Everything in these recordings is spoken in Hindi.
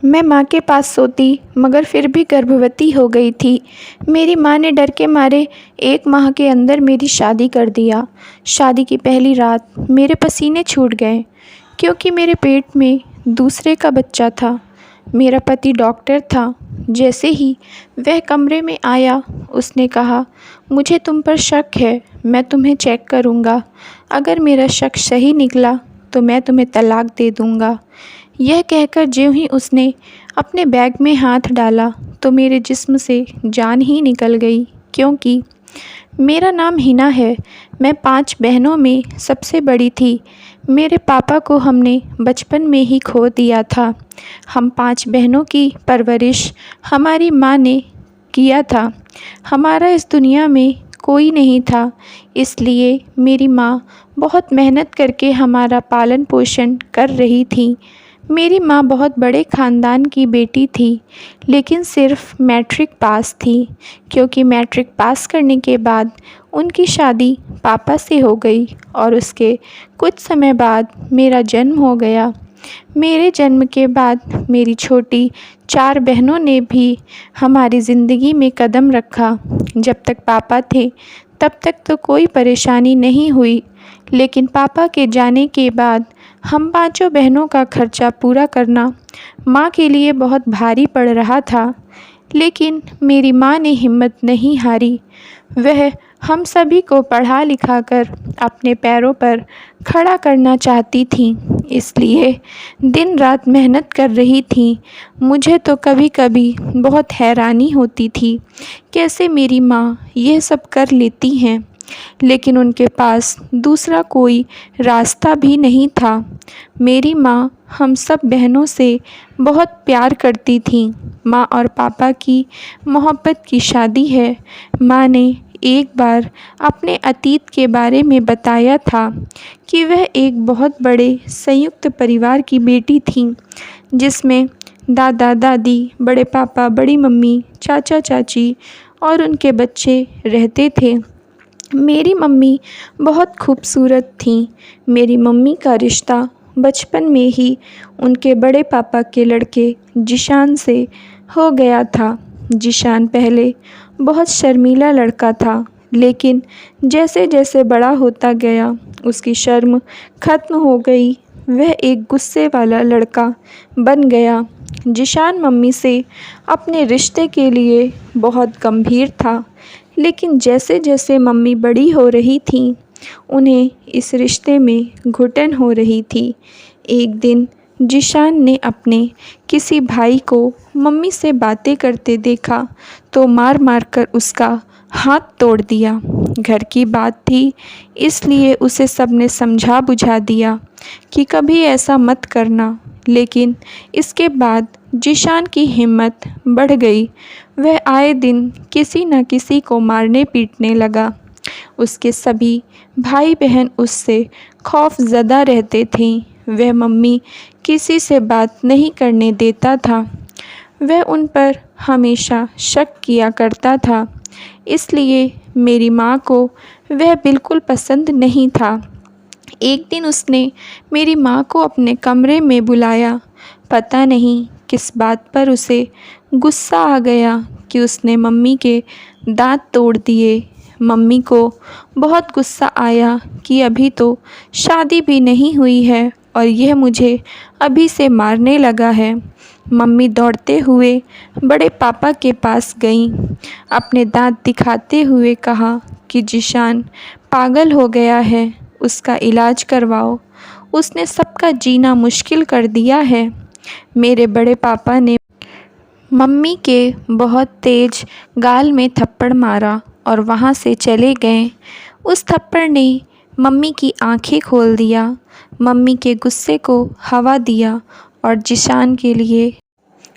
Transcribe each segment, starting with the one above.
मैं माँ के पास सोती मगर फिर भी गर्भवती हो गई थी। मेरी माँ ने डर के मारे 1 माह के अंदर मेरी शादी कर दिया। शादी की पहली रात मेरे पसीने छूट गए क्योंकि मेरे पेट में दूसरे का बच्चा था। मेरा पति डॉक्टर था। जैसे ही वह कमरे में आया उसने कहा, मुझे तुम पर शक है, मैं तुम्हें चेक करूँगा। अगर मेरा शक सही निकला तो मैं तुम्हें तलाक दे दूँगा। यह कहकर ज्यों ही उसने अपने बैग में हाथ डाला तो मेरे जिस्म से जान ही निकल गई, क्योंकि मेरा नाम हिना है। मैं 5 बहनों में सबसे बड़ी थी। मेरे पापा को हमने बचपन में ही खो दिया था। हम 5 बहनों की परवरिश हमारी माँ ने किया था। हमारा इस दुनिया में कोई नहीं था, इसलिए मेरी माँ बहुत मेहनत करके हमारा पालन पोषण कर रही थी। मेरी माँ बहुत बड़े ख़ानदान की बेटी थी, लेकिन सिर्फ़ मैट्रिक पास थी, क्योंकि मैट्रिक पास करने के बाद उनकी शादी पापा से हो गई और उसके कुछ समय बाद मेरा जन्म हो गया। मेरे जन्म के बाद मेरी छोटी 4 बहनों ने भी हमारी ज़िंदगी में कदम रखा। जब तक पापा थे तब तक तो कोई परेशानी नहीं हुई, लेकिन पापा के जाने के बाद हम 5 बहनों का खर्चा पूरा करना माँ के लिए बहुत भारी पड़ रहा था। लेकिन मेरी माँ ने हिम्मत नहीं हारी। वह हम सभी को पढ़ा लिखा कर अपने पैरों पर खड़ा करना चाहती थीं, इसलिए दिन रात मेहनत कर रही थीं। मुझे तो कभी कभी बहुत हैरानी होती थी, कैसे मेरी माँ यह सब कर लेती हैं, लेकिन उनके पास दूसरा कोई रास्ता भी नहीं था। मेरी माँ हम सब बहनों से बहुत प्यार करती थीं। माँ और पापा की मोहब्बत की शादी है। माँ ने एक बार अपने अतीत के बारे में बताया था कि वह एक बहुत बड़े संयुक्त परिवार की बेटी थीं, जिसमें दादा दादी, बड़े पापा, बड़ी मम्मी, चाचा चाची और उनके बच्चे रहते थे। मेरी मम्मी बहुत खूबसूरत थीं। मेरी मम्मी का रिश्ता बचपन में ही उनके बड़े पापा के लड़के जिशान से हो गया था। जिशान पहले बहुत शर्मीला लड़का था, लेकिन जैसे जैसे बड़ा होता गया उसकी शर्म ख़त्म हो गई। वह एक गुस्से वाला लड़का बन गया। जिशान मम्मी से अपने रिश्ते के लिए बहुत गंभीर था, लेकिन जैसे जैसे मम्मी बड़ी हो रही थीं उन्हें इस रिश्ते में घुटन हो रही थी। एक दिन जिशान ने अपने किसी भाई को मम्मी से बातें करते देखा तो मार मार कर उसका हाथ तोड़ दिया। घर की बात थी, इसलिए उसे सबने समझा बुझा दिया कि कभी ऐसा मत करना, लेकिन इसके बाद जिशान की हिम्मत बढ़ गई। वह आए दिन किसी न किसी को मारने पीटने लगा। उसके सभी भाई बहन उससे खौफज़दा रहते थे। वह मम्मी किसी से बात नहीं करने देता था। वह उन पर हमेशा शक किया करता था, इसलिए मेरी माँ को वह बिल्कुल पसंद नहीं था। एक दिन उसने मेरी माँ को अपने कमरे में बुलाया। पता नहीं किस बात पर उसे गुस्सा आ गया कि उसने मम्मी के दांत तोड़ दिए। मम्मी को बहुत गुस्सा आया कि अभी तो शादी भी नहीं हुई है और यह मुझे अभी से मारने लगा है। मम्मी दौड़ते हुए बड़े पापा के पास गईं। अपने दांत दिखाते हुए कहा कि जिशान पागल हो गया है, उसका इलाज करवाओ, उसने सबका जीना मुश्किल कर दिया है। मेरे बड़े पापा ने मम्मी के बहुत तेज गाल में थप्पड़ मारा और वहाँ से चले गए। उस थप्पड़ ने मम्मी की आंखें खोल दिया, मम्मी के गुस्से को हवा दिया और जिशान के लिए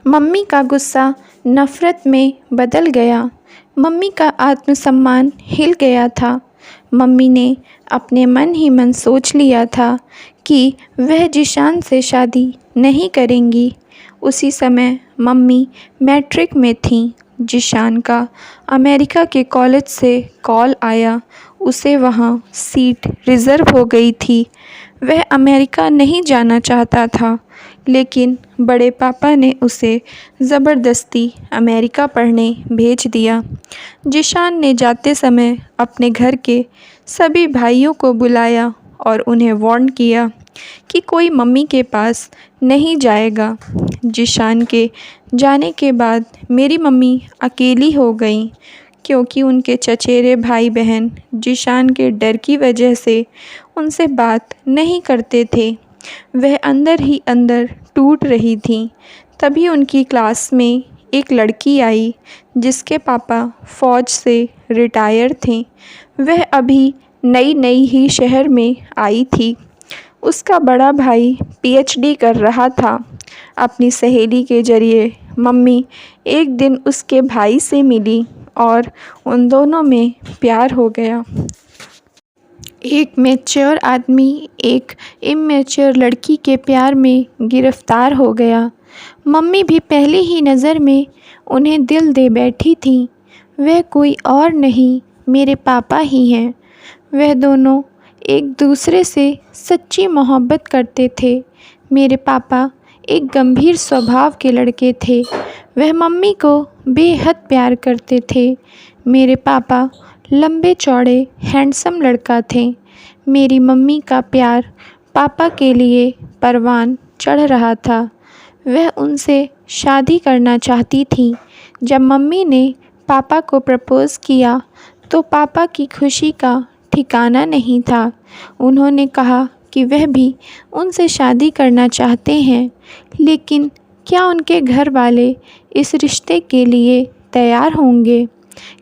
मम्मी का गुस्सा नफ़रत में बदल गया। मम्मी का आत्मसम्मान हिल गया था। मम्मी ने अपने मन ही मन सोच लिया था कि वह जिशान से शादी नहीं करेंगी। उसी समय मम्मी मैट्रिक में थीं। जिशान का अमेरिका के कॉलेज से कॉल आया। उसे वहाँ सीट रिज़र्व हो गई थी। वह अमेरिका नहीं जाना चाहता था, लेकिन बड़े पापा ने उसे ज़बरदस्ती अमेरिका पढ़ने भेज दिया। जिशान ने जाते समय अपने घर के सभी भाइयों को बुलाया और उन्हें वार्न किया कि कोई मम्मी के पास नहीं जाएगा। जिशान के जाने के बाद मेरी मम्मी अकेली हो गई, क्योंकि उनके चचेरे भाई बहन जिशान के डर की वजह से उनसे बात नहीं करते थे। वह अंदर ही अंदर टूट रही थी। तभी उनकी क्लास में एक लड़की आई जिसके पापा फ़ौज से रिटायर थे। वह अभी नई नई ही शहर में आई थी। उसका बड़ा भाई पीएचडी कर रहा था। अपनी सहेली के ज़रिए मम्मी एक दिन उसके भाई से मिली और उन दोनों में प्यार हो गया। एक मैच्योर आदमी एक इमैच्योर लड़की के प्यार में गिरफ़्तार हो गया। मम्मी भी पहली ही नज़र में उन्हें दिल दे बैठी थी। वह कोई और नहीं, मेरे पापा ही हैं। वह दोनों एक दूसरे से सच्ची मोहब्बत करते थे। मेरे पापा एक गंभीर स्वभाव के लड़के थे। वह मम्मी को बेहद प्यार करते थे। मेरे पापा लंबे चौड़े हैंडसम लड़का थे। मेरी मम्मी का प्यार पापा के लिए परवान चढ़ रहा था। वह उनसे शादी करना चाहती थी। जब मम्मी ने पापा को प्रपोज़ किया तो पापा की खुशी का ठिकाना नहीं था। उन्होंने कहा कि वह भी उनसे शादी करना चाहते हैं, लेकिन क्या उनके घर वाले इस रिश्ते के लिए तैयार होंगे?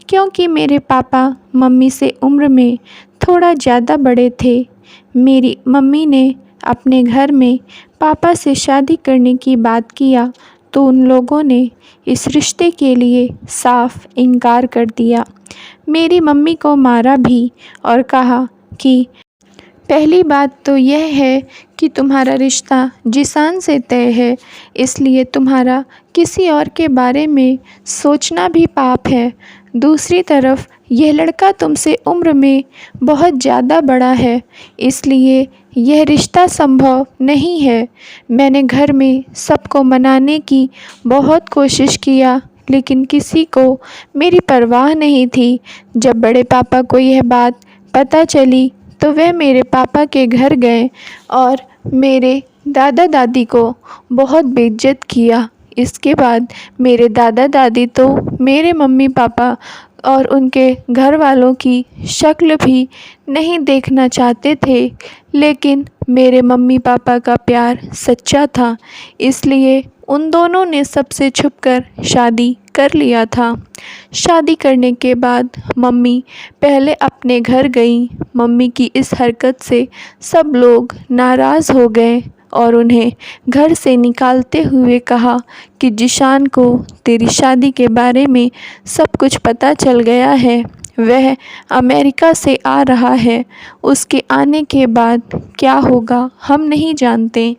क्योंकि मेरे पापा मम्मी से उम्र में थोड़ा ज़्यादा बड़े थे। मेरी मम्मी ने अपने घर में पापा से शादी करने की बात किया तो उन लोगों ने इस रिश्ते के लिए साफ इनकार कर दिया। मेरी मम्मी को मारा भी और कहा कि पहली बात तो यह है कि तुम्हारा रिश्ता जिसान से तय है, इसलिए तुम्हारा किसी और के बारे में सोचना भी पाप है। दूसरी तरफ यह लड़का तुमसे उम्र में बहुत ज़्यादा बड़ा है, इसलिए यह रिश्ता संभव नहीं है। मैंने घर में सबको मनाने की बहुत कोशिश किया, लेकिन किसी को मेरी परवाह नहीं थी। जब बड़े पापा को यह बात पता चली तो वह मेरे पापा के घर गए और मेरे दादा दादी को बहुत बेइज्जत किया। इसके बाद मेरे दादा दादी तो मेरे मम्मी पापा और उनके घर वालों की शक्ल भी नहीं देखना चाहते थे, लेकिन मेरे मम्मी पापा का प्यार सच्चा था, इसलिए उन दोनों ने सबसे छुपकर शादी कर लिया था। शादी करने के बाद मम्मी पहले अपने घर गईं। मम्मी की इस हरकत से सब लोग नाराज़ हो गए और उन्हें घर से निकालते हुए कहा कि जिशान को तेरी शादी के बारे में सब कुछ पता चल गया है। वह अमेरिका से आ रहा है। उसके आने के बाद क्या होगा हम नहीं जानते।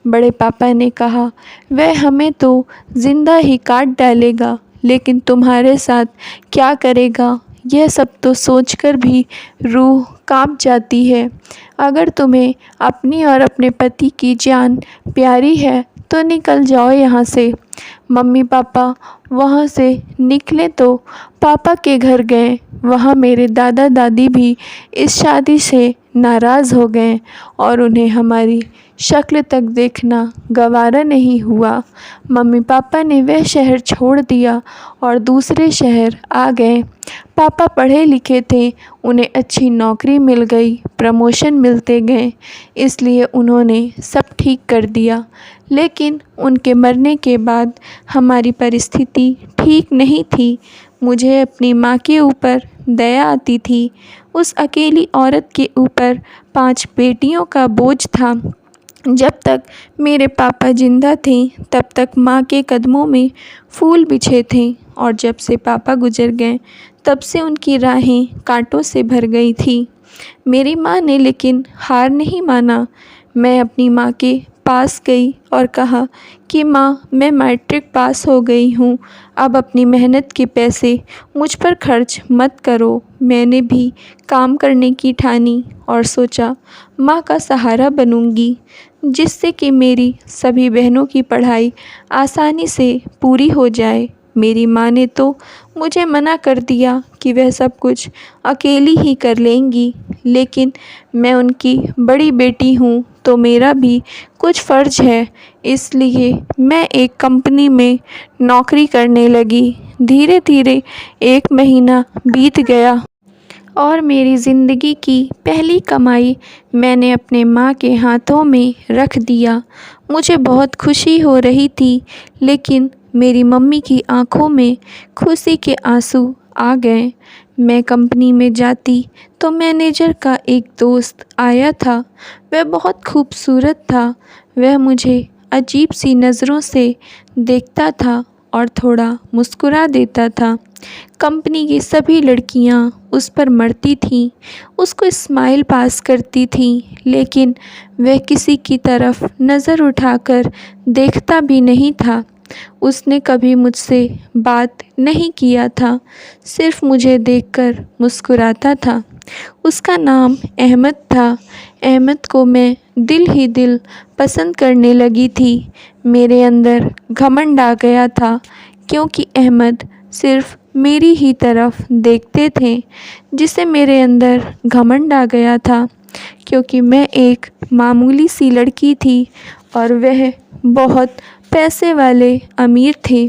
बड़े पापा ने कहा, वह हमें तो ज़िंदा ही काट डालेगा, लेकिन तुम्हारे साथ क्या करेगा यह सब तो सोचकर भी रूह कांप जाती है। अगर तुम्हें अपनी और अपने पति की जान प्यारी है तो निकल जाओ यहाँ से। मम्मी पापा वहाँ से निकले तो पापा के घर गए। वहाँ मेरे दादा दादी भी इस शादी से नाराज़ हो गए और उन्हें हमारी शक्ल तक देखना गवारा नहीं हुआ। मम्मी पापा ने वह शहर छोड़ दिया और दूसरे शहर आ गए। पापा पढ़े लिखे थे, उन्हें अच्छी नौकरी मिल गई, प्रमोशन मिलते गए, इसलिए उन्होंने सब ठीक कर दिया। लेकिन उनके मरने के बाद हमारी परिस्थिति ठीक नहीं थी। मुझे अपनी माँ के ऊपर दया आती थी। उस अकेली औरत के ऊपर 5 बेटियों का बोझ था। जब तक मेरे पापा जिंदा थे तब तक माँ के कदमों में फूल बिछे थे, और जब से पापा गुजर गए तब से उनकी राहें कांटों से भर गई थी। मेरी माँ ने लेकिन हार नहीं माना। मैं अपनी माँ के पास गई और कहा कि माँ, मैं मैट्रिक पास हो गई हूँ, अब अपनी मेहनत के पैसे मुझ पर खर्च मत करो। मैंने भी काम करने की ठानी और सोचा माँ का सहारा बनूंगी, जिससे कि मेरी सभी बहनों की पढ़ाई आसानी से पूरी हो जाए। मेरी माँ ने तो मुझे मना कर दिया कि वह सब कुछ अकेली ही कर लेंगी, लेकिन मैं उनकी बड़ी बेटी हूँ तो मेरा भी कुछ फ़र्ज़ है, इसलिए मैं एक कंपनी में नौकरी करने लगी। धीरे धीरे 1 महीना बीत गया और मेरी ज़िंदगी की पहली कमाई मैंने अपने माँ के हाथों में रख दिया। मुझे बहुत खुशी हो रही थी, लेकिन मेरी मम्मी की आंखों में खुशी के आंसू आ गए। मैं कंपनी में जाती तो मैनेजर का एक दोस्त आया था। वह बहुत खूबसूरत था। वह मुझे अजीब सी नज़रों से देखता था और थोड़ा मुस्कुरा देता था। कंपनी की सभी लड़कियां उस पर मरती थीं, उसको स्माइल पास करती थीं, लेकिन वह किसी की तरफ नज़र उठाकर देखता भी नहीं था। उसने कभी मुझसे बात नहीं किया था, सिर्फ मुझे देखकर मुस्कुराता था। उसका नाम अहमद था। अहमद को मैं दिल ही दिल पसंद करने लगी थी। मेरे अंदर घमंड आ गया था, क्योंकि अहमद सिर्फ मेरी ही तरफ देखते थे, जिससे मेरे अंदर घमंड आ गया था, क्योंकि मैं एक मामूली सी लड़की थी और वह बहुत पैसे वाले अमीर थे।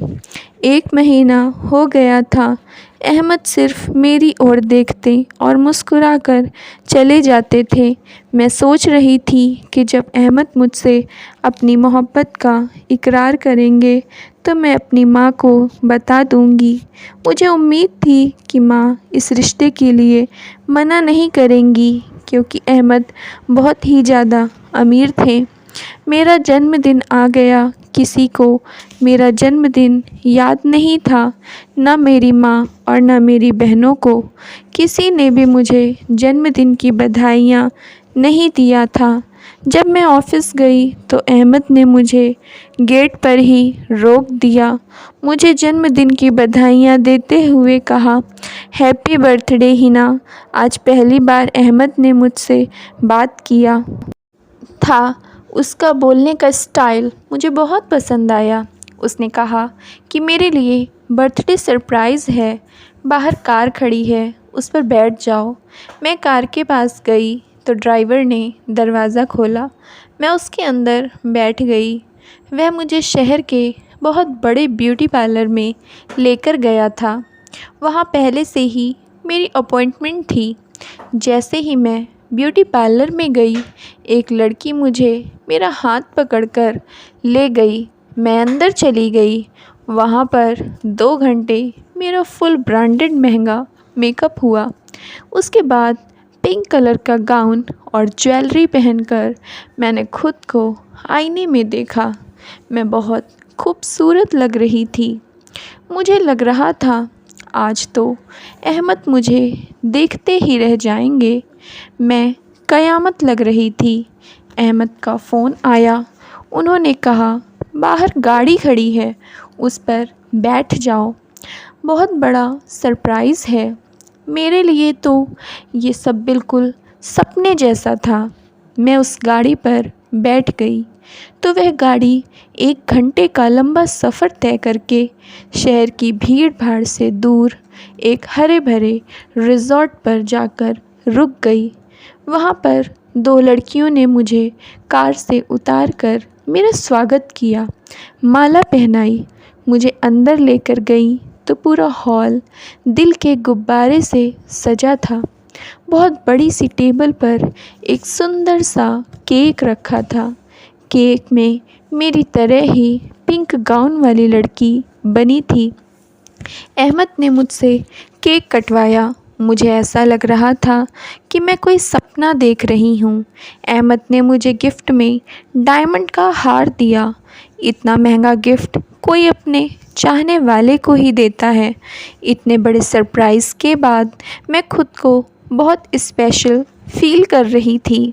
1 महीना हो गया था। अहमद सिर्फ मेरी ओर देखते और मुस्कुराकर चले जाते थे। मैं सोच रही थी कि जब अहमद मुझसे अपनी मोहब्बत का इकरार करेंगे तो मैं अपनी माँ को बता दूँगी। मुझे उम्मीद थी कि माँ इस रिश्ते के लिए मना नहीं करेंगी, क्योंकि अहमद बहुत ही ज़्यादा अमीर थे। मेरा जन्मदिन आ गया। किसी को मेरा जन्मदिन याद नहीं था, न मेरी माँ और न मेरी बहनों को। किसी ने भी मुझे जन्मदिन की बधाइयाँ नहीं दिया था। जब मैं ऑफ़िस गई तो अहमद ने मुझे गेट पर ही रोक दिया। मुझे जन्मदिन की बधाइयाँ देते हुए कहा, हैप्पी बर्थडे हिना। आज पहली बार अहमद ने मुझसे बात किया था। उसका बोलने का स्टाइल मुझे बहुत पसंद आया। उसने कहा कि मेरे लिए बर्थडे सरप्राइज़ है। बाहर कार खड़ी है, उस पर बैठ जाओ। मैं कार के पास गई तो ड्राइवर ने दरवाज़ा खोला। मैं उसके अंदर बैठ गई। वह मुझे शहर के बहुत बड़े ब्यूटी पार्लर में लेकर गया था। वहाँ पहले से ही मेरी अपॉइंटमेंट थी। जैसे ही मैं ब्यूटी पार्लर में गई, एक लड़की मुझे मेरा हाथ पकड़कर ले गई। मैं अंदर चली गई। वहाँ पर 2 घंटे मेरा फुल ब्रांडेड महंगा मेकअप हुआ। उसके बाद पिंक कलर का गाउन और ज्वेलरी पहनकर मैंने खुद को आईने में देखा। मैं बहुत खूबसूरत लग रही थी। मुझे लग रहा था आज तो अहमद मुझे देखते ही रह जाएंगे। मैं क़यामत लग रही थी। अहमद का फ़ोन आया। उन्होंने कहा, बाहर गाड़ी खड़ी है, उस पर बैठ जाओ। बहुत बड़ा सरप्राइज़ है। मेरे लिए तो ये सब बिल्कुल सपने जैसा था। मैं उस गाड़ी पर बैठ गई तो वह गाड़ी 1 घंटे का लंबा सफ़र तय करके शहर की भीड़ भाड़ से दूर एक हरे भरे रिज़ॉर्ट पर जाकर रुक गई। वहाँ पर 2 लड़कियों ने मुझे कार से उतार कर मेरा स्वागत किया, माला पहनाई, मुझे अंदर लेकर गई तो पूरा हॉल दिल के गुब्बारे से सजा था। बहुत बड़ी सी टेबल पर एक सुंदर सा केक रखा था। केक में मेरी तरह ही पिंक गाउन वाली लड़की बनी थी। अहमद ने मुझसे केक कटवाया। मुझे ऐसा लग रहा था कि मैं कोई सपना देख रही हूँ। अहमद ने मुझे गिफ्ट में डायमंड का हार दिया। इतना महंगा गिफ्ट कोई अपने चाहने वाले को ही देता है। इतने बड़े सरप्राइज़ के बाद मैं खुद को बहुत स्पेशल फील कर रही थी।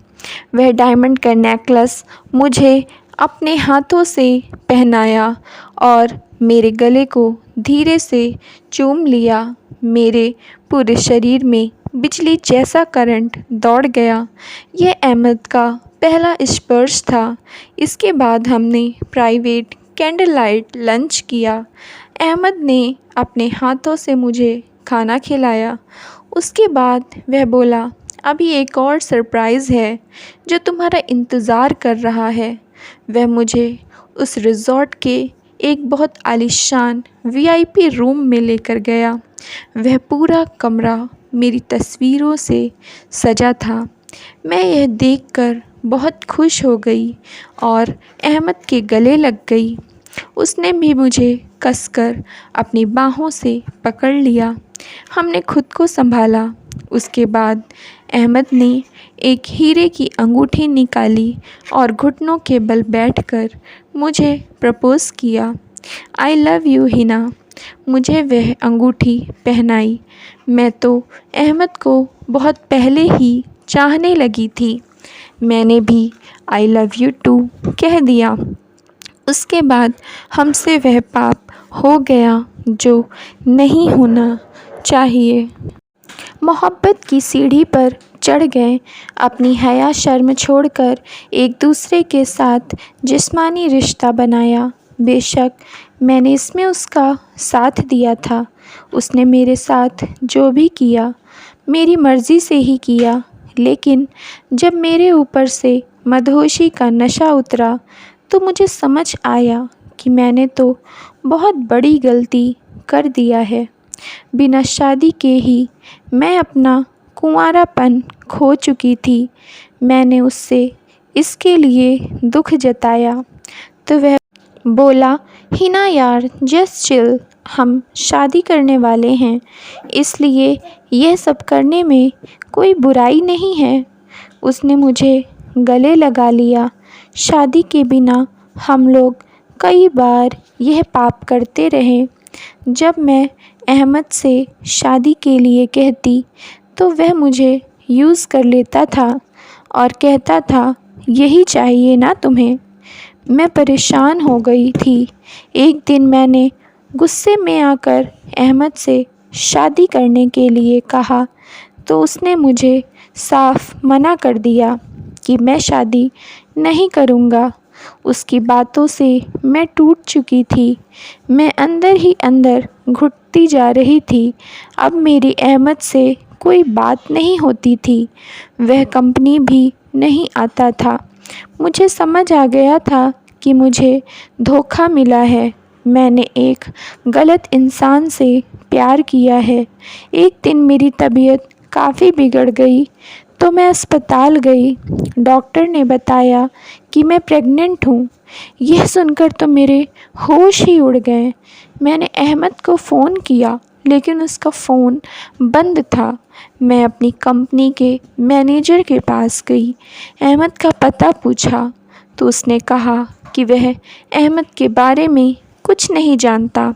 वह डायमंड का नेकलेस मुझे अपने हाथों से पहनाया और मेरे गले को धीरे से चूम लिया। मेरे पूरे शरीर में बिजली जैसा करंट दौड़ गया। यह अहमद का पहला स्पर्श था। इसके बाद हमने प्राइवेट कैंडल लाइट लंच किया। अहमद ने अपने हाथों से मुझे खाना खिलाया। उसके बाद वह बोला, अभी एक और सरप्राइज़ है जो तुम्हारा इंतज़ार कर रहा है। वह मुझे उस रिज़ॉर्ट के एक बहुत आलीशान वीआईपी रूम में लेकर गया। वह पूरा कमरा मेरी तस्वीरों से सजा था। मैं यह देखकर बहुत खुश हो गई और अहमद के गले लग गई। उसने भी मुझे कसकर अपनी बाहों से पकड़ लिया। हमने खुद को संभाला। उसके बाद अहमद ने एक हीरे की अंगूठी निकाली और घुटनों के बल बैठकर मुझे प्रपोज़ किया। I love you Hina. मुझे वह अंगूठी पहनाई। मैं तो अहमद को बहुत पहले ही चाहने लगी थी। मैंने भी आई लव यू टू कह दिया। उसके बाद हमसे वह पाप हो गया जो नहीं होना चाहिए। मोहब्बत की सीढ़ी पर चढ़ गए। अपनी हया शर्म छोड़कर एक दूसरे के साथ जिस्मानी रिश्ता बनाया। बेशक मैंने इसमें उसका साथ दिया था। उसने मेरे साथ जो भी किया मेरी मर्ज़ी से ही किया। लेकिन जब मेरे ऊपर से मदहोशी का नशा उतरा तो मुझे समझ आया कि मैंने तो बहुत बड़ी गलती कर दिया है। बिना शादी के ही मैं अपना कुंवारापन खो चुकी थी। मैंने उससे इसके लिए दुख जताया तो वह बोला, हिना यार जस्ट चिल, हम शादी करने वाले हैं, इसलिए यह सब करने में कोई बुराई नहीं है। उसने मुझे गले लगा लिया। शादी के बिना हम लोग कई बार यह पाप करते रहे। जब मैं अहमद से शादी के लिए कहती तो वह मुझे यूज़ कर लेता था और कहता था, यही चाहिए ना तुम्हें। मैं परेशान हो गई थी। एक दिन मैंने गुस्से में आकर अहमद से शादी करने के लिए कहा तो उसने मुझे साफ मना कर दिया कि मैं शादी नहीं करूँगा। उसकी बातों से मैं टूट चुकी थी। मैं अंदर ही अंदर घुटती जा रही थी। अब मेरी अहमद से कोई बात नहीं होती थी। वह कंपनी भी नहीं आता था। मुझे समझ आ गया था कि मुझे धोखा मिला है। मैंने एक गलत इंसान से प्यार किया है। एक दिन मेरी तबीयत काफ़ी बिगड़ गई तो मैं अस्पताल गई। डॉक्टर ने बताया कि मैं प्रेग्नेंट हूँ। यह सुनकर तो मेरे होश ही उड़ गए। मैंने अहमद को फ़ोन किया लेकिन उसका फ़ोन बंद था। मैं अपनी कंपनी के मैनेजर के पास गई। अहमद का पता पूछा तो उसने कहा कि वह अहमद के बारे में कुछ नहीं जानता।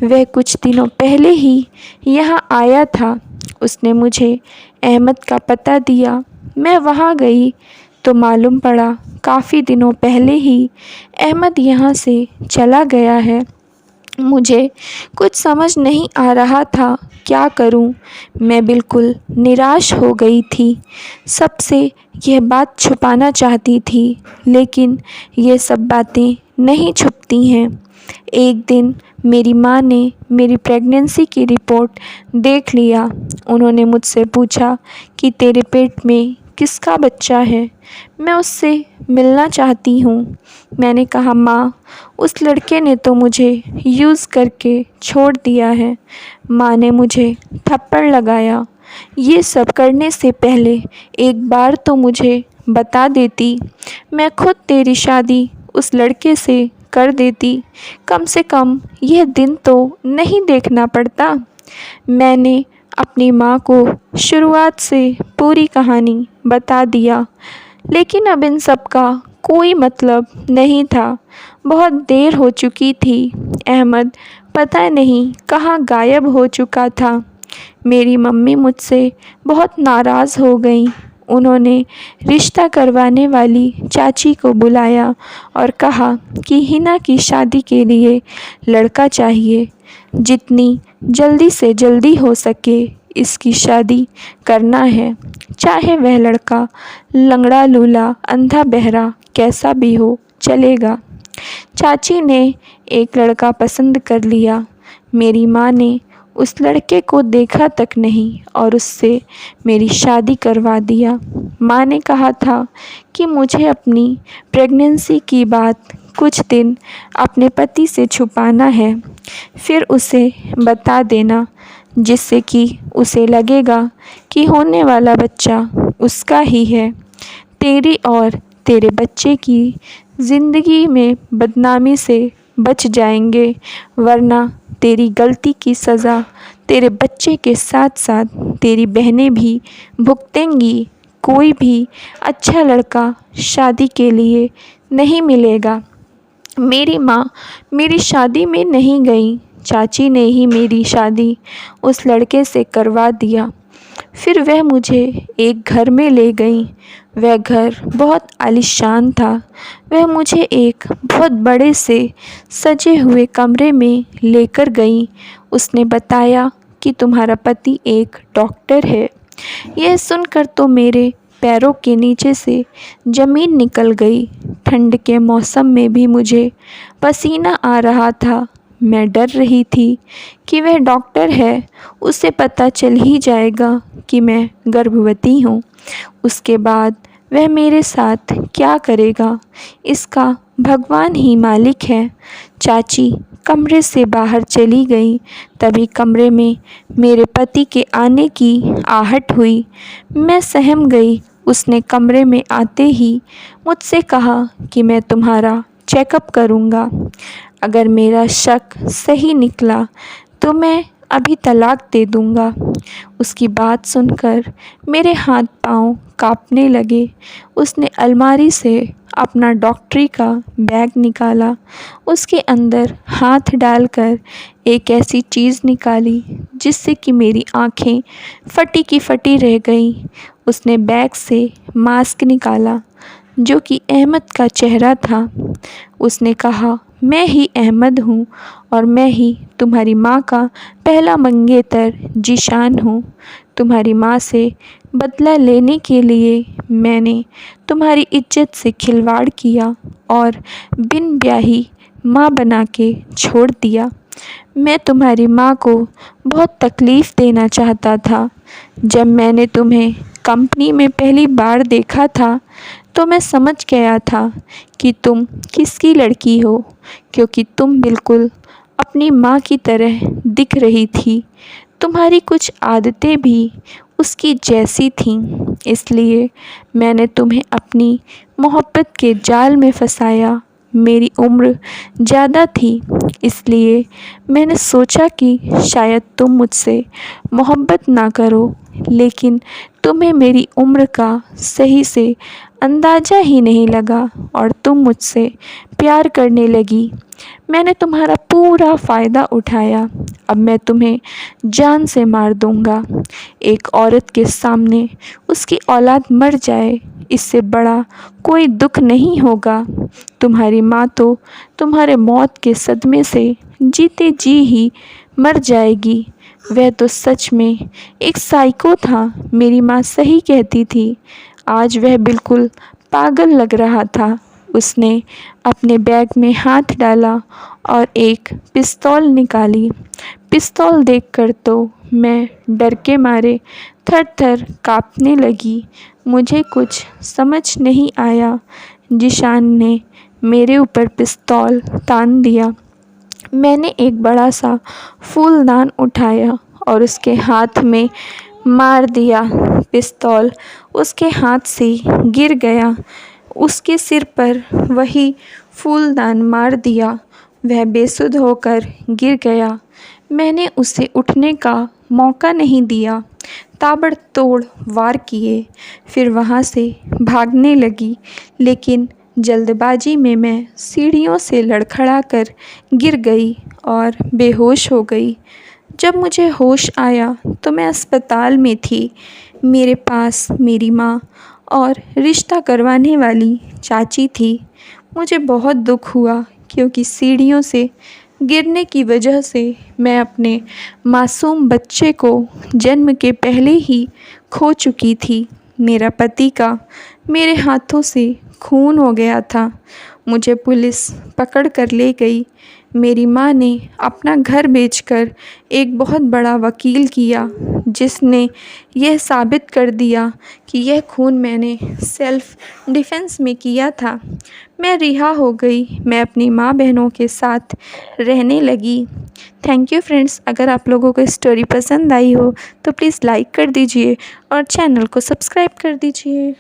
वह कुछ दिनों पहले ही यहाँ आया था। उसने मुझे अहमद का पता दिया। मैं वहाँ गई तो मालूम पड़ा काफ़ी दिनों पहले ही अहमद यहाँ से चला गया है। मुझे कुछ समझ नहीं आ रहा था क्या करूं। मैं बिल्कुल निराश हो गई थी। सबसे यह बात छुपाना चाहती थी लेकिन ये सब बातें नहीं छुपती हैं। एक दिन मेरी माँ ने मेरी प्रेगनेंसी की रिपोर्ट देख लिया। उन्होंने मुझसे पूछा कि तेरे पेट में किसका बच्चा है। मैं उससे मिलना चाहती हूँ। मैंने कहा, माँ उस लड़के ने तो मुझे यूज़ करके छोड़ दिया है। माँ ने मुझे थप्पड़ लगाया। ये सब करने से पहले एक बार तो मुझे बता देती। मैं खुद तेरी शादी उस लड़के से कर देती। कम से कम यह दिन तो नहीं देखना पड़ता। मैंने अपनी माँ को शुरुआत से पूरी कहानी बता दिया लेकिन अब इन सब का कोई मतलब नहीं था। बहुत देर हो चुकी थी। अहमद पता नहीं कहाँ गायब हो चुका था। मेरी मम्मी मुझसे बहुत नाराज़ हो गई। उन्होंने रिश्ता करवाने वाली चाची को बुलाया और कहा कि हिना की शादी के लिए लड़का चाहिए। जितनी जल्दी से जल्दी हो सके इसकी शादी करना है, चाहे वह लड़का लंगड़ा लूला अंधा बहरा कैसा भी हो चलेगा। चाची ने एक लड़का पसंद कर लिया। मेरी माँ ने उस लड़के को देखा तक नहीं और उससे मेरी शादी करवा दिया। माँ ने कहा था कि मुझे अपनी प्रेगनेंसी की बात कुछ दिन अपने पति से छुपाना है, फिर उसे बता देना, जिससे कि उसे लगेगा कि होने वाला बच्चा उसका ही है। तेरी और तेरे बच्चे की ज़िंदगी में बदनामी से बच जाएंगे, वरना तेरी गलती की सज़ा तेरे बच्चे के साथ साथ तेरी बहनें भी भुगतेंगी। कोई भी अच्छा लड़का शादी के लिए नहीं मिलेगा। मेरी माँ मेरी शादी में नहीं गई, चाची ने ही मेरी शादी उस लड़के से करवा दिया। फिर वह मुझे एक घर में ले गई। वह घर बहुत आलीशान था। वह मुझे एक बहुत बड़े से सजे हुए कमरे में लेकर गई। उसने बताया कि तुम्हारा पति एक डॉक्टर है। यह सुनकर तो मेरे पैरों के नीचे से ज़मीन निकल गई। ठंड के मौसम में भी मुझे पसीना आ रहा था। मैं डर रही थी कि वह डॉक्टर है, उसे पता चल ही जाएगा कि मैं गर्भवती हूँ। उसके बाद वह मेरे साथ क्या करेगा, इसका भगवान ही मालिक है। चाची कमरे से बाहर चली गई। तभी कमरे में मेरे पति के आने की आहट हुई। मैं सहम गई। उसने कमरे में आते ही मुझसे कहा कि मैं तुम्हारा चेकअप करूँगा। अगर मेरा शक सही निकला तो मैं अभी तलाक दे दूँगा। उसकी बात सुनकर मेरे हाथ पाँव काँपने लगे। उसने अलमारी से अपना डॉक्टरी का बैग निकाला। उसके अंदर हाथ डालकर एक ऐसी चीज़ निकाली जिससे कि मेरी आँखें फटी की फटी रह गईं। उसने बैग से मास्क निकाला जो कि अहमद का चेहरा था। उसने कहा, मैं ही अहमद हूँ और मैं ही तुम्हारी माँ का पहला मंगेतर जीशान हूँ। तुम्हारी माँ से बदला लेने के लिए मैंने तुम्हारी इज्जत से खिलवाड़ किया और बिन ब्याही माँ बना के छोड़ दिया। मैं तुम्हारी माँ को बहुत तकलीफ़ देना चाहता था। जब मैंने तुम्हें कंपनी में पहली बार देखा था तो मैं समझ गया था कि तुम किसकी लड़की हो, क्योंकि तुम बिल्कुल अपनी माँ की तरह दिख रही थी। तुम्हारी कुछ आदतें भी उसकी जैसी थीं। इसलिए मैंने तुम्हें अपनी मोहब्बत के जाल में फंसाया। मेरी उम्र ज़्यादा थी, इसलिए मैंने सोचा कि शायद तुम मुझसे मोहब्बत ना करो, लेकिन तुम्हें मेरी उम्र का सही से अंदाज़ा ही नहीं लगा और तुम मुझसे प्यार करने लगी। मैंने तुम्हारा पूरा फ़ायदा उठाया। अब मैं तुम्हें जान से मार दूँगा। एक औरत के सामने उसकी औलाद मर जाए, इससे बड़ा कोई दुख नहीं होगा। तुम्हारी माँ तो तुम्हारे मौत के सदमे से जीते जी ही मर जाएगी। वह तो सच में एक साइको था। मेरी माँ सही कहती थी। आज वह बिल्कुल पागल लग रहा था। उसने अपने बैग में हाथ डाला और एक पिस्तौल निकाली। पिस्तौल देखकर तो मैं डर के मारे थर-थर काँपने लगी। मुझे कुछ समझ नहीं आया। जीशान ने मेरे ऊपर पिस्तौल तान दिया। मैंने एक बड़ा सा फूलदान उठाया और उसके हाथ में मार दिया। पिस्तौल उसके हाथ से गिर गया। उसके सिर पर वही फूलदान मार दिया। वह बेसुध होकर गिर गया। मैंने उसे उठने का मौका नहीं दिया। ताबड़तोड़ वार किए, फिर वहाँ से भागने लगी, लेकिन जल्दबाजी में मैं सीढ़ियों से लड़खड़ाकर गिर गई और बेहोश हो गई। जब मुझे होश आया तो मैं अस्पताल में थी। मेरे पास मेरी माँ और रिश्ता करवाने वाली चाची थी। मुझे बहुत दुख हुआ क्योंकि सीढ़ियों से गिरने की वजह से मैं अपने मासूम बच्चे को जन्म के पहले ही खो चुकी थी। मेरा पति का मेरे हाथों से खून हो गया था। मुझे पुलिस पकड़ कर ले गई। मेरी माँ ने अपना घर बेचकर एक बहुत बड़ा वकील किया, जिसने यह साबित कर दिया कि यह खून मैंने सेल्फ़ डिफेंस में किया था। मैं रिहा हो गई। मैं अपनी माँ बहनों के साथ रहने लगी। Thank you friends. अगर आप लोगों को स्टोरी पसंद आई हो तो प्लीज़ लाइक कर दीजिए और चैनल को सब्सक्राइब कर दीजिए।